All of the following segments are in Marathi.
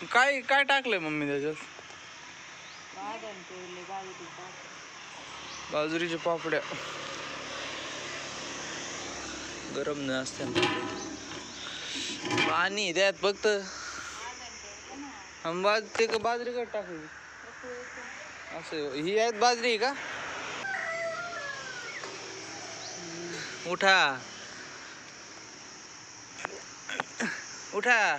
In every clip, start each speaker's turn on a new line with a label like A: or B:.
A: काय काय टाकलंय मम्मी त्याच्यात? बाजरीच्या पापड्या गरम नाही असते पाणी त्यात फक्त ते का बाजरी कट टाकली असं ही आहेत बाजरी का? उठा उठा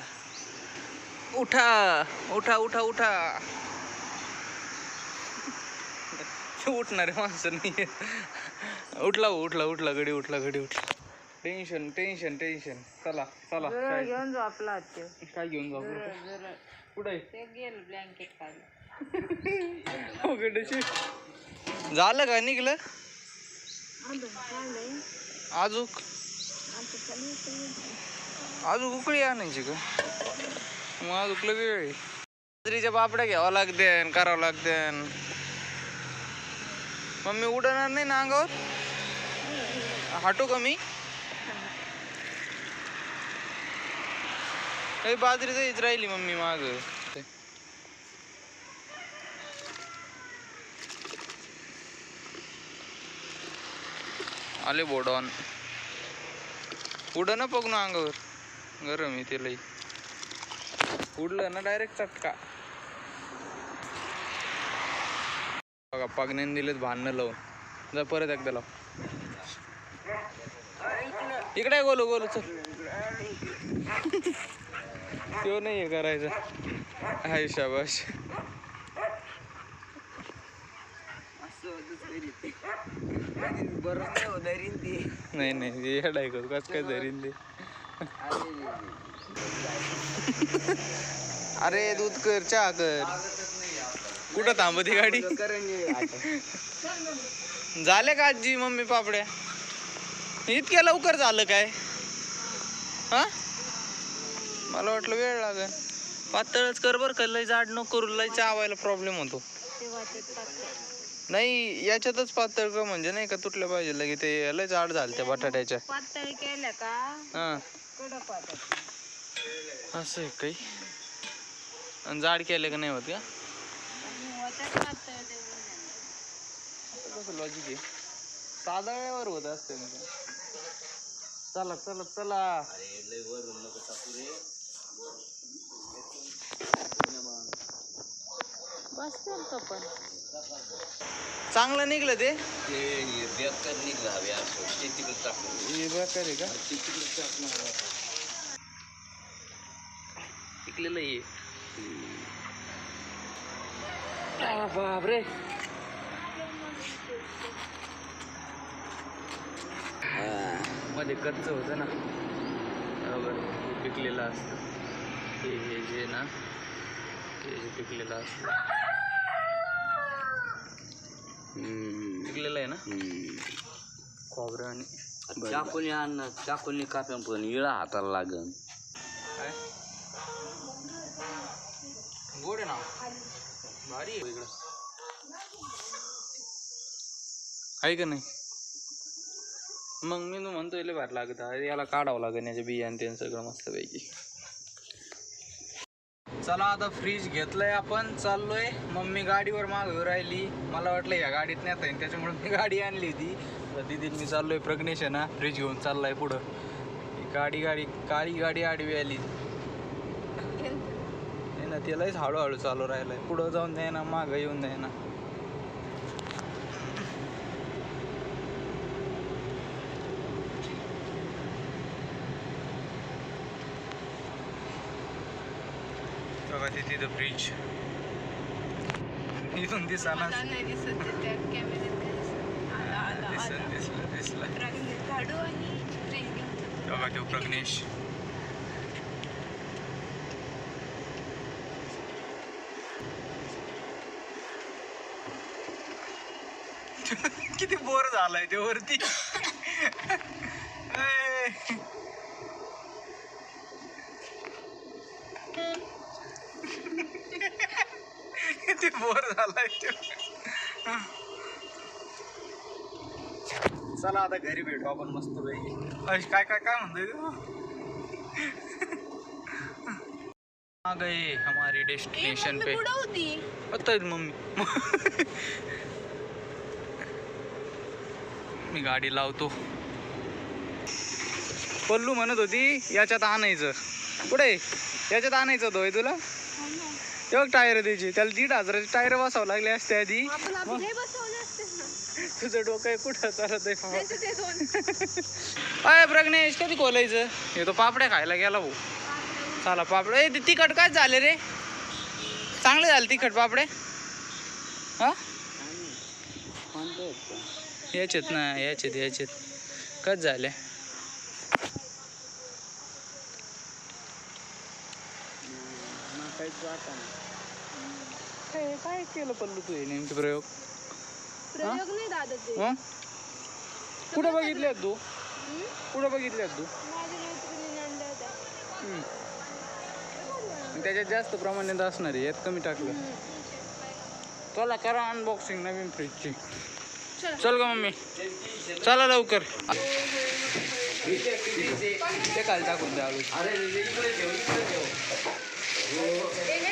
A: उठा उठा उठा उठा उठणारे माणसं नाही. उठला उठला घडी उठला टेन्शन टेन्शन टेन्शन. चला चला काय
B: घेऊन जाऊ आपला
A: काय घेऊन जाऊ कुठे
B: ब्लँकेट काढलं
A: झालं का निघलं आजूक अजून उकळी आणायची का? मग अजून वेळ आहे. बाजरीच्या पापड्या घ्यावं लागते करावं लागते. मम्मी उडणार नाही ना अंगावर? हटू का मी? काही बाजरी जायच राहिली मम्मी माग. आले बोडॉन उड ना पग ना अंगावर गरम आहे ते लई. उडलं ना डायरेक्ट चटका. बघा पगण्याने दिलेत भांडणं लावून. जा परत एकदा लाव. इकडे गोलू गोलू चल. तो नाही आहे करायचा. हाय शाबाश. नाही नाही येडाय करू कस काय धरीन ते. अरे दूध कर चहा कर. कुठं थांबती गाडी? झाले का आजी मम्मी पापड्या? इतक्या लवकर झालं काय? हा मला वाटलं वेळ लागेल. पातळच कर बर का. लय जाड नको करू. लय चावायला प्रॉब्लेम होतो. नाही याच्यातच पातळ का म्हणजे नाही का तुटलं पाहिजे लगे. ते लय जाड झालं त्या बटाट्याच्या.
B: पातळ केलं का
A: हा
B: कडक होतात.
A: असं आहे काही. आणि जाड केले का नाही होत का? कसं लॉजिक आहे? साधा वेळेवर होत असते. चला चला चला.
B: पण
A: चांगलं निघलं ते.
C: बेकार निघला हवे असं ते तिकडे टाकलं.
A: बेकार आहे का?
C: ते तिकडे टाकलं
A: पिकलेलं आहे. बापरे मध्ये कच्च होतं ना पिकलेलं असतं. हे जे ना ते पिकलेलं असतं. पिकलेलं आहे ना खोबरं आणि
C: चाकूने आण. चाकूने काप्या पण इळा हाताला लागन.
A: काय गोड आहे ना भारी आहे इकडं. आहे का नाही? मग मी म्हणतोय लय भारी लागत. याला काढावं लागेल याच्या बिया आणि ते सगळं मस्त पैकी. चला आता फ्रीज घेतलंय आपण. चाललोय. मम्मी गाडीवर मागं राहिली. मला वाटलं या गाडीत नेता येईल त्याच्यामुळे मी गाडी आणली होती. तर दिदीत मी चाललोय. प्रज्ञेश आहे ना फ्रीज घेऊन चाललाय पुढं. काळी गाडी आडवी आली ना. त्यालाच हळूहळू चालू राहिलाय. पुढं जाऊन द्याय ना मागं येऊन द्याय ना. बघा तिथं फ्रीज इथून दिसाना. दिसला बघा तो प्रज्ञेश. किती बोर झालाय ते वरती. किती बोर झालाय ते. चला आता घरी भेटू आपण मस्त पैकी. काय काय काय म्हणतोय तू? आ गए हमारी डेस्टिनेशन पे. आता आहे मम्मी. मी गाडी लावतो. पल्लू म्हणत होती याच्यात आणायचं. कुठे याच्यात आणायचं होय तुला. तेव्हा टायर द्यायची त्याला 1,500 टायर बसावं लागले असते आधी. तुझं डोकं कुठं चालत आहे. अय प्रज्ञेश कधी खोलायचं. हे तो पापड्या खायला गेला भाऊ. चला पापडे ते तिखट काय झाले रे. चांगले झाले तिखट पापडे. हा याच्यात ना याच्यात कच झाले. काय केलं पल्लू तू हे नेमके प्रयोग.
B: नाही दादा ते.
A: कुठं बघितले तू. कुठं बघितले तू.
B: माझ्या मैत्रिणीने आणल्या होत्या.
A: त्याच्यात जास्त प्रमाणात असणार आहे यात कमी टाकलं. चला करा अनबॉक्सिंग नवीन फ्रीजची. चल ग मम्मी चला लवकर. ते काल टाकून द्या.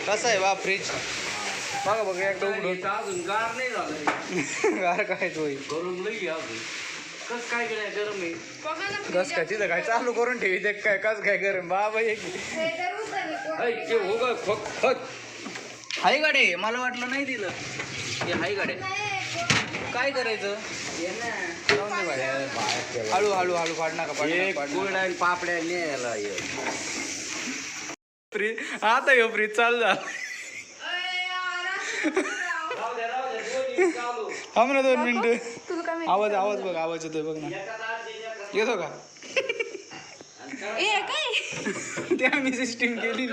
A: कसं आहे बा फ्रीज. बघा बघा एकदा उघडून.
C: गार नाही झालं.
A: गार काय तो
C: गरम नाही अजून. कस काय केलंय गरम आहे.
A: कस काय तिथं काय चालू करून ठेवी ते काय कस काय गरम बाबा. हाय गाडे मला वाटलं नाही दिलं. हे हाय गाडे काय करायचं. हळू हळू हळू फाड नका
C: पापड्या न्यायला
A: फ्रीज. आता हे फ्रीज चालू झालं. थांब ना 2 मिनिटं. आवाज बघ आवाज येतोय बघ ना. येतो का. ते आम्ही सिस्टीम केलेली.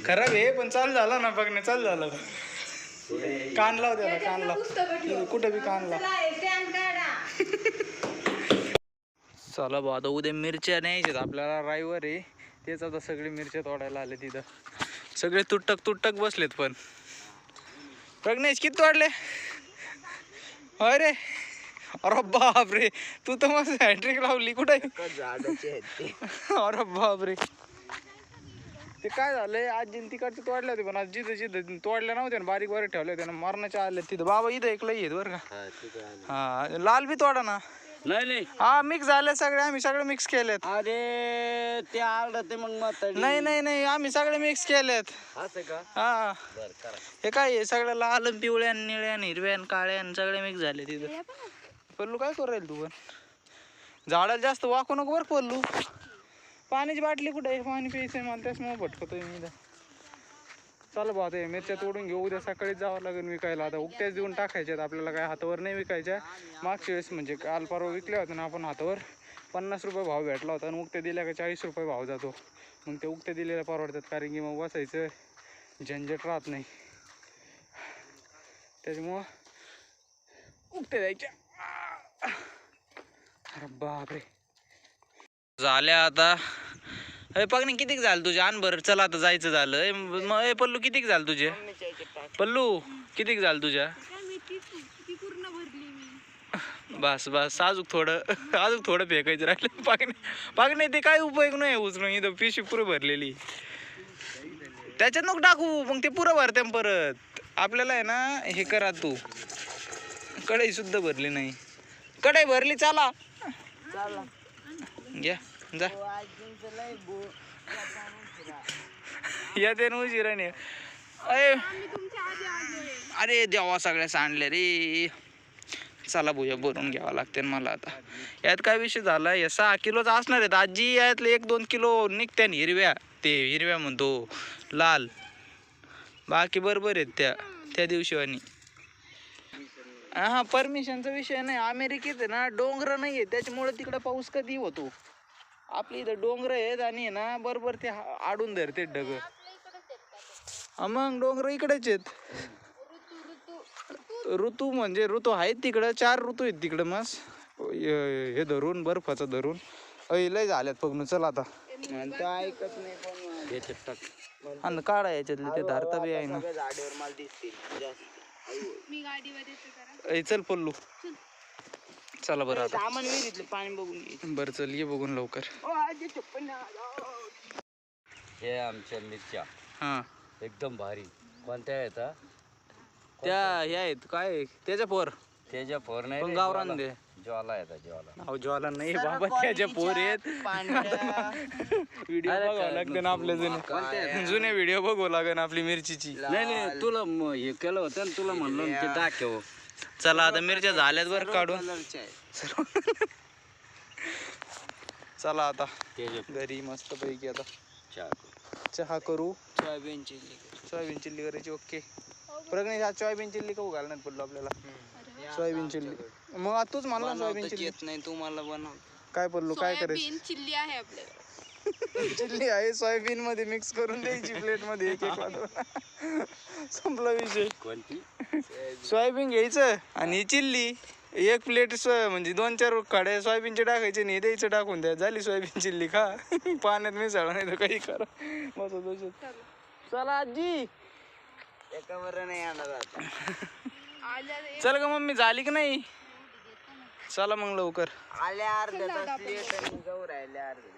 A: खराब आहे पण चालू झाला ना बघ ना. चालू झालं. कान लाव त्याला कान लाव. कुठं बी कान लाव. चला बा आता उद्या मिरच्या न्यायच्यात आपल्याला. रविवार आहे तेच आता सगळे मिरच्या तोडायला आले तिथं. सगळे तुटक बसलेत. पण प्रज्ञेश किती तोडले. अरे अरे बापरे तू तर मस्त हॅट्रिक लावली. कुठे. अरे बापरे ते काय झालंय. आजीन तिकडचे तोडले होते पण आज जिथं तोडल्या नव्हते ना. बारीक ठेवले होते ना. मारण्याच्या आले तिथं. बाबा इथं एक लई आहेत बरं का. हा लाल बी तोडा ना.
C: नाही
A: हा मिक्स झाले सगळे. आम्ही सगळे मिक्स केलेत.
C: अरे ते आलत मग
A: नाही आम्ही सगळे मिक्स केलेत.
C: असं का.
A: हा
C: बरं करा.
A: हे काय आहे सगळं लाल पिवळ्या निळ्या हिरव्या काळ्या सगळे मिक्स झाले तिथं. पल्लू काय करू राहील तू पण. झाडाला जास्त वाकू नको बरं पल्लू. पाण्याची बाटली कुठे आहे. पाणी प्यायचंय मला त्याच्यामुळे भटकतोय मी इथं. चला बा आता मिरच्या तोडून घेऊ. उद्या सकाळीच जावं लागेल विकायला. आता उकट्याच देऊन टाकायच्यात आपल्याला. काय हातावर नाही विकायच्या. मागच्या वेळेस म्हणजे काल परवा विकल्या होत्या ना आपण हातावर. 50 रुपये भाव भेटला होता आणि उकट्या दिल्या का 40 रुपये भाव जातो. मग ते उकट्या दिलेल्या परवडतात. कारण की मग बसायचं झंझट राहत नाही. त्याच्यामुळं उकट्या द्यायच्या. अरे बापरे झाल्या आता. अरे पगणे कितीक झालं तुझे. आण बरं चला आता जायचं झालं. मग पल्लू कितीक झालं तुझे. पल्लू कितीक झालं तुझ्या. बस अजून थोडं फेकायचं राहिलं. पागणे ते काय उपयोग नाही उचलून. इथं पिशवी पुरं भरलेली. त्याच्यात नको टाकू मग ते पुरं भरते परत. आपल्याला आहे ना हे करा. तू कढई सुद्धा भरली नाही. कढई भरली. चला घ्या जा. या ते उशिराने. अरे देवा सगळ्या सांडल्या रे. चला भुया भरून घ्यावं लागते मला आता. यात काय विषय झाला. या 6 किलोचा असणार आहेत आजी. यातले 1-2 किलो निघत्या हिरव्या म्हणतो लाल. बाकी बरोबर आहेत त्या दिवशी. आणि हा परमिशनचा विषय नाही. अमेरिकेत आहे ना डोंगर नाही आहे त्याच्यामुळे तिकडे पाऊस कधी होतो. आपल्या इथं डोंगर आहेत आणि ना बरोबर ते आडून धरते ढग. मग डोंगर इकडेच आहेत. ऋतू म्हणजे ऋतू आहेत तिकडं. 4 ऋतू आहेत तिकडं. मस्त हे धरून बर्फाचं धरून. लय झाल्यात बघ. चल आता ऐकत नाही पण आणि काढा याच्यातले ते धारता बी आहे ना. चल पल्लू चला बरं आता.
B: पाणी बघून
A: बरं चल ये बघून लवकर.
C: हे आमच्या मिरच्या
A: हां
C: एकदम भारी. कोणत्या येतात?
A: त्या हे आहेत काय त्याच्या पोर
C: त्याच्या पोर नाही
A: पण
C: रे,
A: गावरान
C: ज्वाला.
A: दे
C: ज्वाला येतात ज्वाला.
A: अहो ज्वाला नाही बाबा त्याच्या पोर आहेत व्हिडिओ
C: अरे
A: बघावं
C: काय
A: लागते ना आपल्या जुने व्हिडिओ बघावं लागेल आपली मिरचीची.
C: नाही तुला हे केलं होतं ना, तुला म्हणलो ना ते दाखव.
A: चला आता मिरच्या झाल्यात बरं काढून चला आता
C: त्याच्या
A: घरी मस्त पैकी आता
C: चहा.
A: चहा करू. सोयाबीन चिल्ली करायची. ओके प्रज्ञेश आज सोयाबीन चिल्ली खाऊ घालण्यात पडलो आपल्याला. सोयाबीन चिल्ली मग आता तूच म्हणला सोयाबीन चिल्ली
C: नाही तुम्हाला बनव.
A: काय पडलो काय करायचं.
B: सोयाबीन चिल्ली आहे आपल्याला.
A: चिल्ली आहे सोयाबीन मध्ये मिक्स करून द्यायची प्लेट मध्ये एक एक वाटून. संपला विषय.
C: कोणती?
A: सोयाबीन घ्यायचं आणि चिल्ली एक प्लेट म्हणजे 2-4 खडे सोयाबीनचे टाकायचे नाही द्यायचं टाकून द्या झाली सोयाबीन चिल्ली. खा पाण्यात मिसळा नाही तर काही करा बस. चला आजी
C: एका बरं नाही येणार आता.
A: चल का मम्मी झाली की नाही. चला मग लवकर
C: आल्या अर्ध्या तास लेट आणि जाऊ राहिल्या अर्ध्या.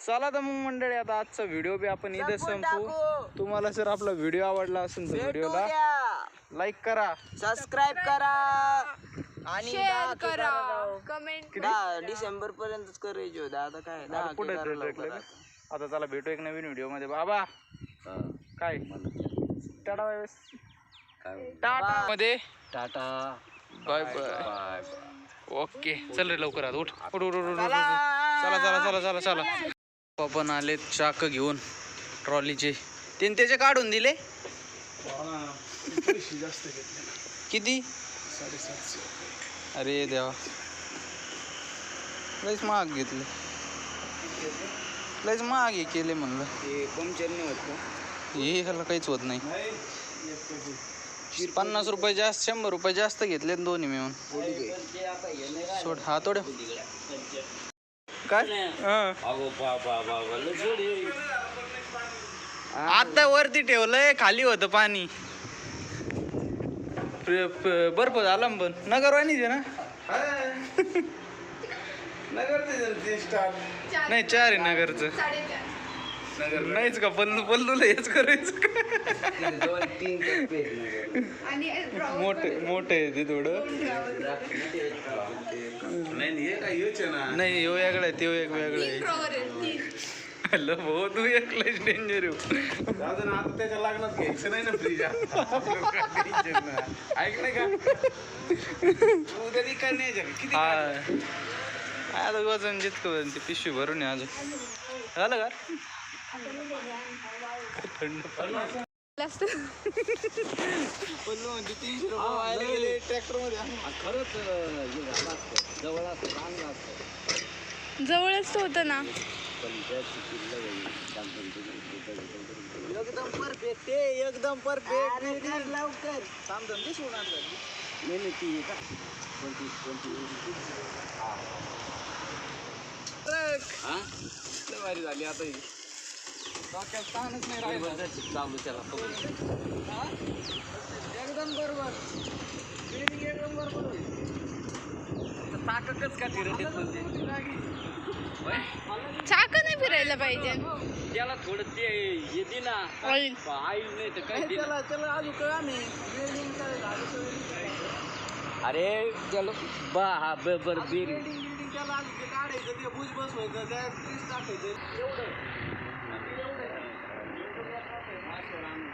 A: चला तर मग मंडळी आता आजचा व्हिडिओ बी आपण इथे संपू. तुम्हाला जर आपला व्हिडिओ आवडला असेल तर व्हिडिओला लाईक करा,
C: सबस्क्राईब करा आणि
B: शेअर करा, कमेंट
C: डिसेंबर पर्यंतच करायचे होते. आता काय
A: पुढे आता चला भेटू एक नवीन व्हिडिओ मध्ये. बाबा काय टाटा बाय टाटा मध्ये
C: टाटा
A: बाय बाय. ओके चल रे लवकर आता उठ उठ उठ उठ चला चला चला चला चला. आपण आले चाक घेऊन ट्रॉलीचे. त्याचे काढून दिले किती. 750. अरे देवा लयच महाग घेतले. लयच महाग हे केले म्हणलं.
C: पंक्चर नाही होत का?
A: हे ह्याला काहीच होत नाही. 50 रुपये जास्त 100 रुपये जास्त घेतले दोन्ही मिळून. सोड हा तोड काय आता वरती ठेवलंय खाली होतं पाणी. बर्फ झाला पण नगरवाणीच आहे ना. नाही 4 आहे नगरचं.
B: 4.5
A: नाहीच का पल्लूला हेच करायचं मोठे आहे ते थोडं. नाही यो वेगळं आहे ते एक वेगळं आहे. हॅलो भाऊ तू एकलाच डेंजर येऊ त्याच्या लागणार घ्यायचं नाही ना फ्रीज. ऐक नाही का उद्या किती आता वजन जितकं ते पिशवी भरून आहे अजून. झालं का थंड म्हणजे 300 रुपये गेले ट्रॅक्टर मध्ये.
C: खरंच जवळ असतं चांगलं असतं.
B: जवळच होतं ना.
A: एकदम परफेक्ट एकदम परफेक्ट. लवकर थांब दिसून
C: नाही ती का कोणती
A: भारी झाली आता ही. डोक्यात ताणच नाही राहिला.
C: चालू त्याला
A: एकदम बरोबर एकदम बरोबर.
C: ताकदच का फिरत
B: चाक नाही फिरायला पाहिजे.
C: त्याला थोडं ते येते ना
B: ऑइल
C: आईल नाही तर काय
A: त्याला अजून कळा नाही.
C: अरे त्याला बा हा बर
A: त्याला काढायचं ते भुज बसवायचं त्या टाकायचं एवढं